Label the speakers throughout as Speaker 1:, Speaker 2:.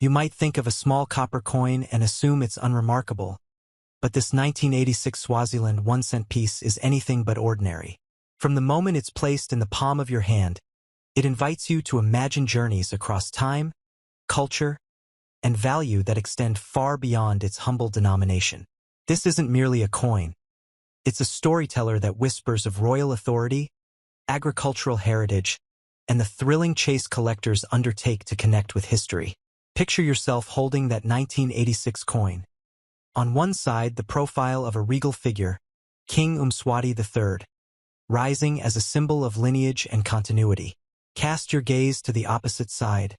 Speaker 1: You might think of a small copper coin and assume it's unremarkable, but this 1986 Swaziland 1-cent piece is anything but ordinary. From the moment it's placed in the palm of your hand, it invites you to imagine journeys across time, culture, and value that extend far beyond its humble denomination. This isn't merely a coin. It's a storyteller that whispers of royal authority, agricultural heritage, and the thrilling chase collectors undertake to connect with history. Picture yourself holding that 1986 coin. On one side, the profile of a regal figure, King Mswati III, rising as a symbol of lineage and continuity. Cast your gaze to the opposite side,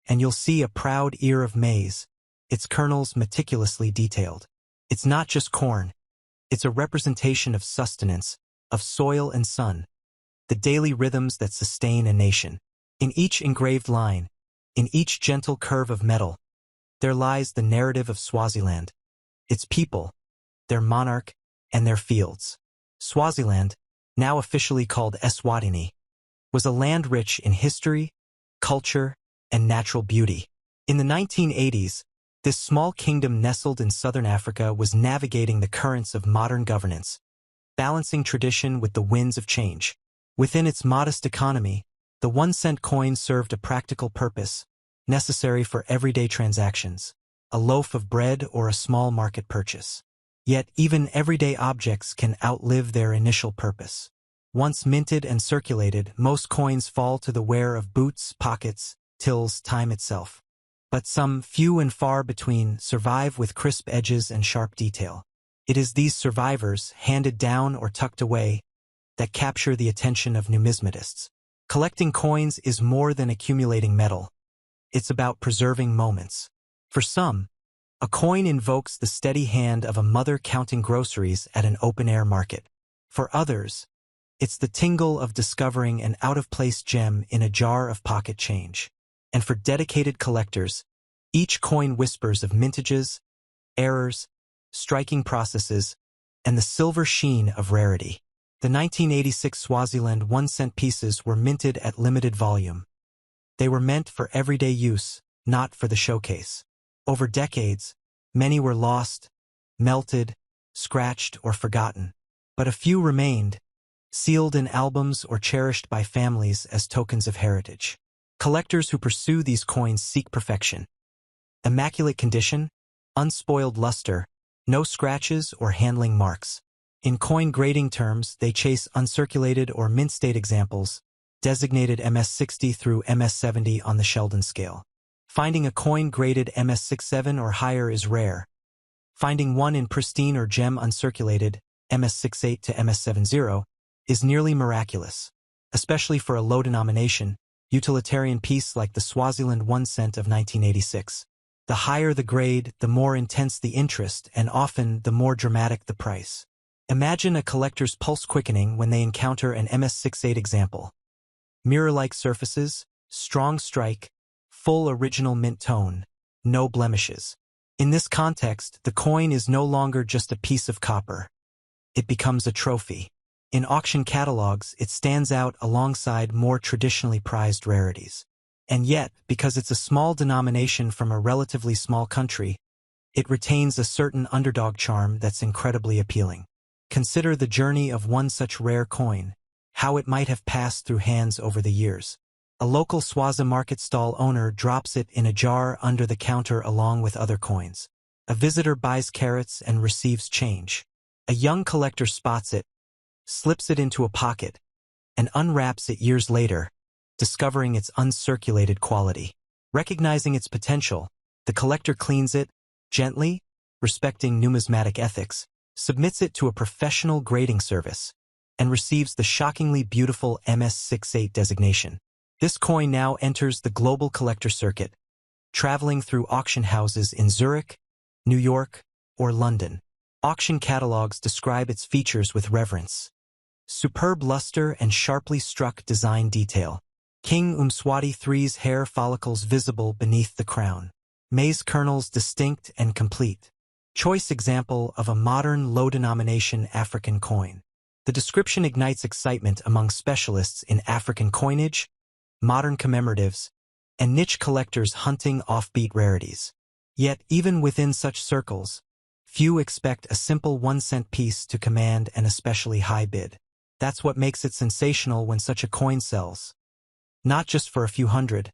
Speaker 1: and you'll see a proud ear of maize, its kernels meticulously detailed. It's not just corn. It's a representation of sustenance, of soil and sun, the daily rhythms that sustain a nation. In each engraved line, in each gentle curve of metal, there lies the narrative of Swaziland, its people, their monarch, and their fields. Swaziland, now officially called Eswatini, was a land rich in history, culture, and natural beauty. In the 1980s, this small kingdom nestled in southern Africa was navigating the currents of modern governance, balancing tradition with the winds of change. Within its modest economy, the 1-cent coin served a practical purpose, necessary for everyday transactions, a loaf of bread or a small market purchase. Yet even everyday objects can outlive their initial purpose. Once minted and circulated, most coins fall to the wear of boots, pockets, tills, time itself. But some, few and far between, survive with crisp edges and sharp detail. It is these survivors, handed down or tucked away, that capture the attention of numismatists. Collecting coins is more than accumulating metal. It's about preserving moments. For some, a coin invokes the steady hand of a mother counting groceries at an open-air market. For others, it's the tingle of discovering an out-of-place gem in a jar of pocket change. And for dedicated collectors, each coin whispers of mintages, errors, striking processes, and the silver sheen of rarity. The 1986 Swaziland 1-cent pieces were minted at limited volume. They were meant for everyday use, not for the showcase. Over decades, many were lost, melted, scratched, or forgotten. But a few remained, sealed in albums or cherished by families as tokens of heritage. Collectors who pursue these coins seek perfection. Immaculate condition, unspoiled luster, no scratches or handling marks. In coin grading terms, they chase uncirculated or mint-state examples, designated MS60 through MS70 on the Sheldon scale. Finding a coin graded MS67 or higher is rare. Finding one in pristine or gem uncirculated, MS68 to MS70, is nearly miraculous, especially for a low-denomination, utilitarian piece like the Swaziland 1-cent of 1986. The higher the grade, the more intense the interest, and often the more dramatic the price. Imagine a collector's pulse quickening when they encounter an MS68 example. Mirror-like surfaces, strong strike, full original mint tone, no blemishes. In this context, the coin is no longer just a piece of copper. It becomes a trophy. In auction catalogs, it stands out alongside more traditionally prized rarities. And yet, because it's a small denomination from a relatively small country, it retains a certain underdog charm that's incredibly appealing. Consider the journey of one such rare coin, how it might have passed through hands over the years. A local Swazi market stall owner drops it in a jar under the counter along with other coins. A visitor buys carrots and receives change. A young collector spots it, slips it into a pocket, and unwraps it years later, discovering its uncirculated quality. Recognizing its potential, the collector cleans it, gently, respecting numismatic ethics, submits it to a professional grading service, and receives the shockingly beautiful MS68 designation. This coin now enters the global collector circuit, traveling through auction houses in Zurich, New York, or London. Auction catalogs describe its features with reverence. Superb luster and sharply struck design detail. King Mswati III's hair follicles visible beneath the crown. Maize kernels distinct and complete. Choice example of a modern low-denomination African coin. The description ignites excitement among specialists in African coinage, modern commemoratives, and niche collectors hunting offbeat rarities. Yet, even within such circles, few expect a simple 1-cent piece to command an especially high bid. That's what makes it sensational when such a coin sells. Not just for a few hundred,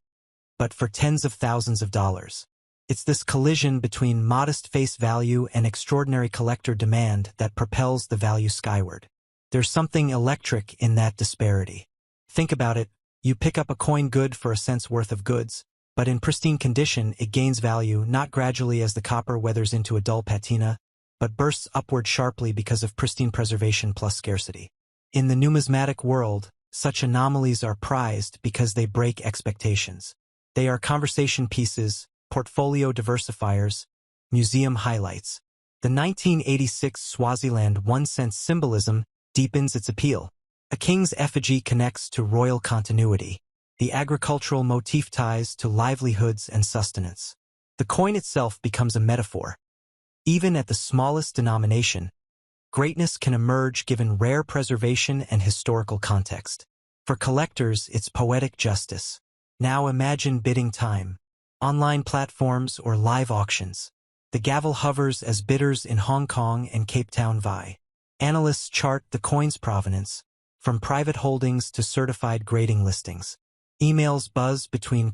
Speaker 1: but for tens of thousands of dollars. It's this collision between modest face value and extraordinary collector demand that propels the value skyward. There's something electric in that disparity. Think about it, you pick up a coin good for a cent's worth of goods, but in pristine condition it gains value not gradually as the copper weathers into a dull patina, but bursts upward sharply because of pristine preservation plus scarcity. In the numismatic world, such anomalies are prized because they break expectations. They are conversation pieces, portfolio diversifiers, museum highlights. The 1986 Swaziland 1-cent symbolism deepens its appeal. A king's effigy connects to royal continuity. The agricultural motif ties to livelihoods and sustenance. The coin itself becomes a metaphor. Even at the smallest denomination, greatness can emerge given rare preservation and historical context. For collectors, it's poetic justice. Now imagine bidding time. Online platforms or live auctions. The gavel hovers as bidders in Hong Kong and Cape Town vie. Analysts chart the coin's provenance, from private holdings to certified grading listings. Emails buzz between